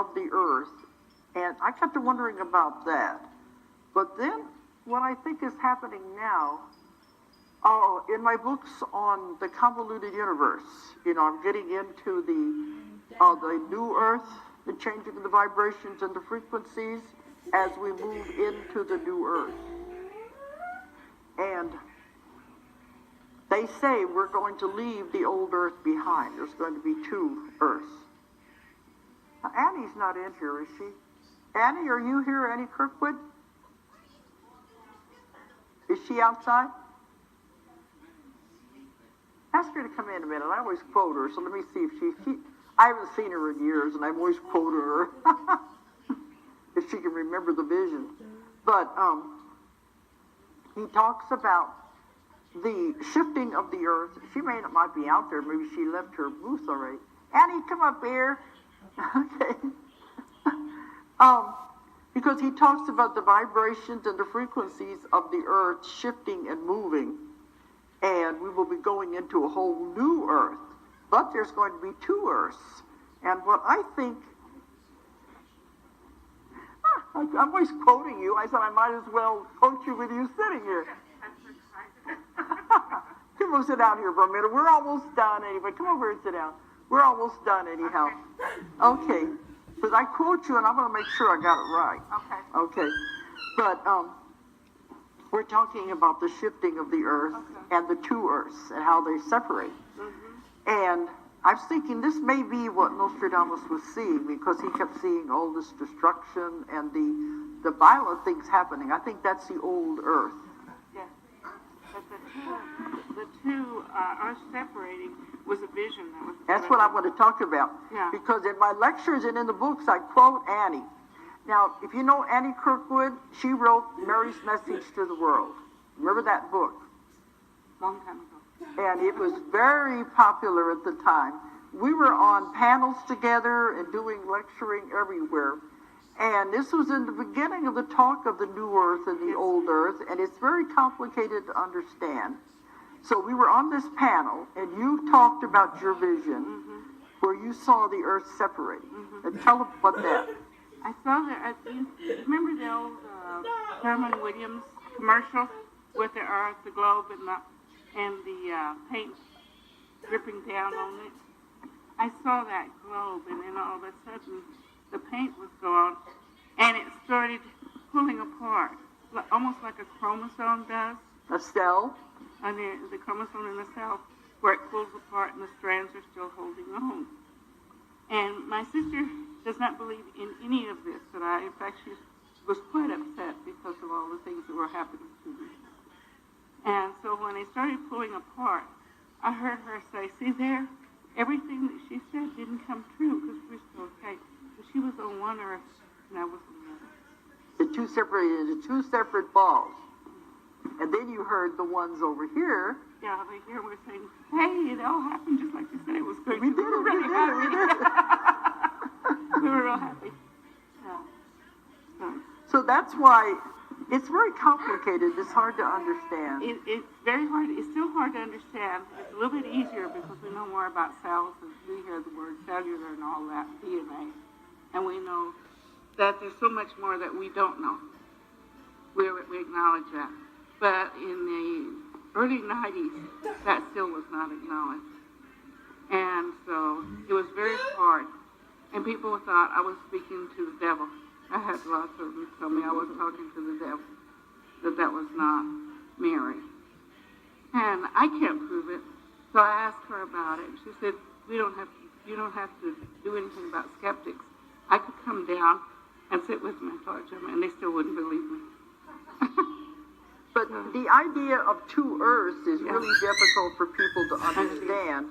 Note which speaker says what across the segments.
Speaker 1: of the earth. And I got to wondering about that. But then what I think is happening now, in my books on the convoluted universe, I'm getting into the new earth, the changing of the vibrations and the frequencies as we move into the new earth. And they say we're going to leave the old earth behind. There's going to be two earths. Now, Annie's not in here, is she? Annie, are you here, Annie Kirkwood? Is she outside? Ask her to come in a minute. I always quote her, so let me see if she I haven't seen her in years, and I always quote her if she can remember the vision. But he talks about the shifting of the earth. She might be out there. Maybe she left her booth already. Annie, come up here. Okay. Because he talks about the vibrations and the frequencies of the earth shifting and moving, and we will be going into a whole new earth. But there's going to be two earths. And what I think, I'm always quoting you. I said I might as well quote you with you sitting here. Come over, sit down here for a minute. We're almost done anyway. Come over and sit down. We're almost done anyhow. Okay. Because I quote you and I'm going to make sure I got it right. Okay. But we're talking about the shifting of the earth and the two earths and how they separate. And I was thinking this may be what Nostradamus was seeing, because he kept seeing all this destruction and the violent things happening. I think that's the old earth.
Speaker 2: Yes. But the two are separating was a vision that was...
Speaker 1: That's what I want to talk about.
Speaker 2: Yeah.
Speaker 1: Because in my lectures and in the books, I quote Annie. Now, if you know Annie Kirkwood, she wrote Mary's Message to the World. Remember that book?
Speaker 2: Long time ago.
Speaker 1: And it was very popular at the time. We were on panels together and doing lecturing everywhere. And this was in the beginning of the talk of the new earth and the old earth, and it's very complicated to understand. So we were on this panel, and you talked about your vision, where you saw the earth separating. And tell them what that.
Speaker 2: I saw that. Remember the old Herman Williams commercial with the earth, the globe, and the paint dripping down on it? I saw that globe, and then all of a sudden the paint was gone, and it started pulling apart, almost like a chromosome does.
Speaker 1: A cell?
Speaker 2: And the chromosome in the cell, where it pulls apart and the strands are still holding on. And my sister does not believe in any of this, and in fact, she was quite upset because of all the things that were happening to me. And so when they started pulling apart, I heard her say, see there, everything that she said didn't come true because we're still okay. But she was on one earth, and I was on the other.
Speaker 1: The two separate balls. And then you heard the ones over here.
Speaker 2: Yeah, over here we're saying, hey, it all happened just like you said it was going to.
Speaker 1: We did it, we did it.
Speaker 2: We were real happy. Yeah.
Speaker 1: So that's why it's very complicated. It's hard to understand.
Speaker 2: It's very hard. It's still hard to understand. It's a little bit easier because we know more about cells, and we hear the word cellular and all that, DNA. And we know that there's so much more that we don't know. We acknowledge that. But in the early 90s, that still was not acknowledged. And so it was very hard. And people thought I was speaking to the devil. I had lots of them tell me I was talking to the devil, that was not Mary. And I can't prove it. So I asked her about it. She said, you don't have to do anything about skeptics. I could come down and sit with them and talk to them, and they still wouldn't believe me.
Speaker 1: But the idea of two earths is really difficult for people to understand.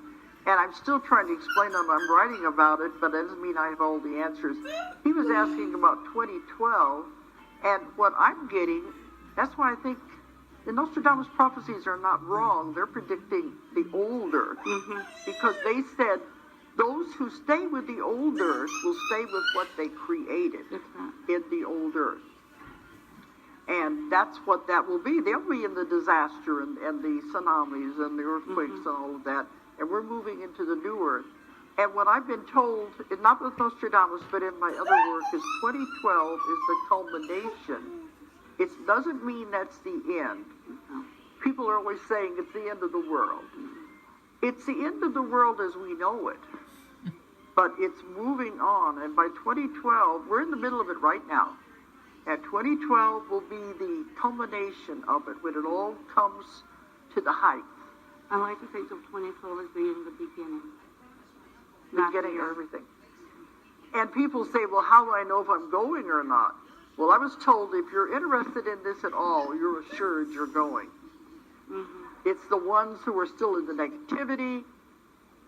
Speaker 1: And I'm still trying to explain them. I'm writing about it, but that doesn't mean I have all the answers. He was asking about 2012, and what I'm getting, that's why I think the Nostradamus prophecies are not wrong. They're predicting the old earth. Because they said those who stay with the old earth will stay with what they created in the old earth. And that's what that will be. They'll be in the disaster and the tsunamis and the earthquakes and all of that. And we're moving into the new earth. And what I've been told, and not with Nostradamus, but in my other work, is 2012 is the culmination. It doesn't mean that's the end. People are always saying it's the end of the world. It's the end of the world as we know it. But it's moving on, and by 2012, we're in the middle of it right now. And 2012 will be the culmination of it, when it all comes to the height.
Speaker 2: I like to think of 2012 as being the beginning.
Speaker 1: The beginning of everything. And people say, well, how do I know if I'm going or not? Well, I was told if you're interested in this at all, you're assured you're going.
Speaker 2: Mm-hmm.
Speaker 1: It's the ones who are still in the negativity.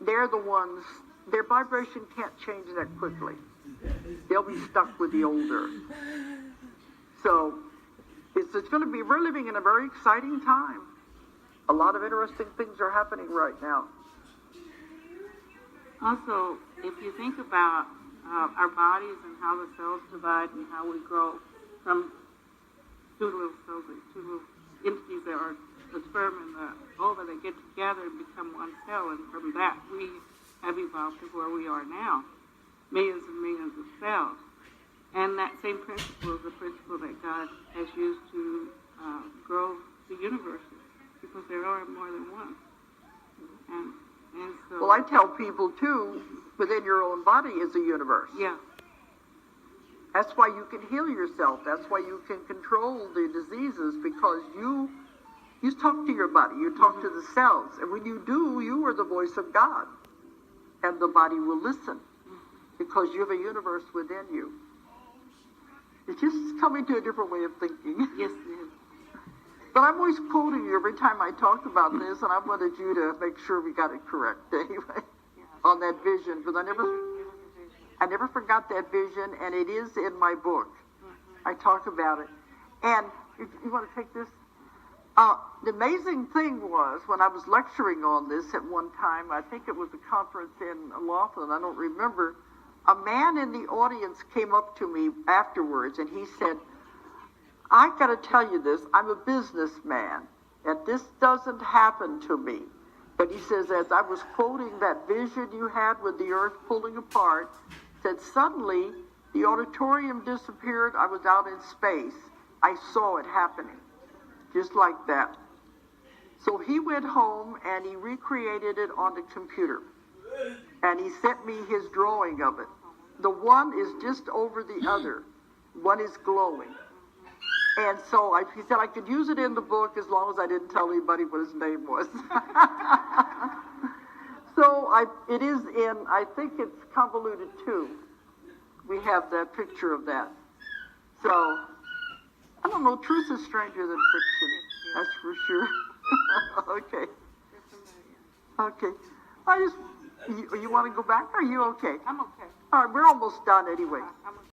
Speaker 1: They're the ones, their vibration can't change that quickly. They'll be stuck with the older. So it's going to be, we're living in a very exciting time. A lot of interesting things are happening right now.
Speaker 2: Also, if you think about our bodies and how the cells divide and how we grow from two little cells, two little entities that are the sperm and the ova that get together and become one cell, and from that we have evolved to where we are now, millions and millions of cells. And that same principle is the principle that God has used to grow the universe, because there are more than one. And so,
Speaker 1: well, I tell people too, within your own body is a universe.
Speaker 2: yeah.
Speaker 1: That's why you can heal yourself. That's why you can control the diseases, because you talk to your body, you talk to the cells, and when you do, you are the voice of God, and the body will listen, because you have a universe within you. It's just coming to a different way of thinking.
Speaker 2: Yes, it is.
Speaker 1: But I'm always quoting you every time I talk about this, and I wanted you to make sure we got it correct anyway, on that vision, because I never forgot that vision, and it is in my book. I talk about it. And you want to take this? The amazing thing was, when I was lecturing on this at one time, I think it was a conference in Laughlin, I don't remember, a man in the audience came up to me afterwards, and he said, I got to tell you this, I'm a businessman, and this doesn't happen to me. But he says, as I was quoting that vision you had with the earth pulling apart, said suddenly the auditorium disappeared, I was out in space, I saw it happening, just like that. So he went home and he recreated it on the computer, and he sent me his drawing of it. The one is just over the other, one is glowing. And so he said I could use it in the book as long as I didn't tell anybody what his name was. So it is in, I think it's convoluted too. We have that picture of that. So, I don't know, truth is stranger than fiction. That's for sure. Okay. Okay. You want to go back? Or are you okay?
Speaker 2: I'm okay.
Speaker 1: All right, we're almost done anyway.
Speaker 2: I'm okay.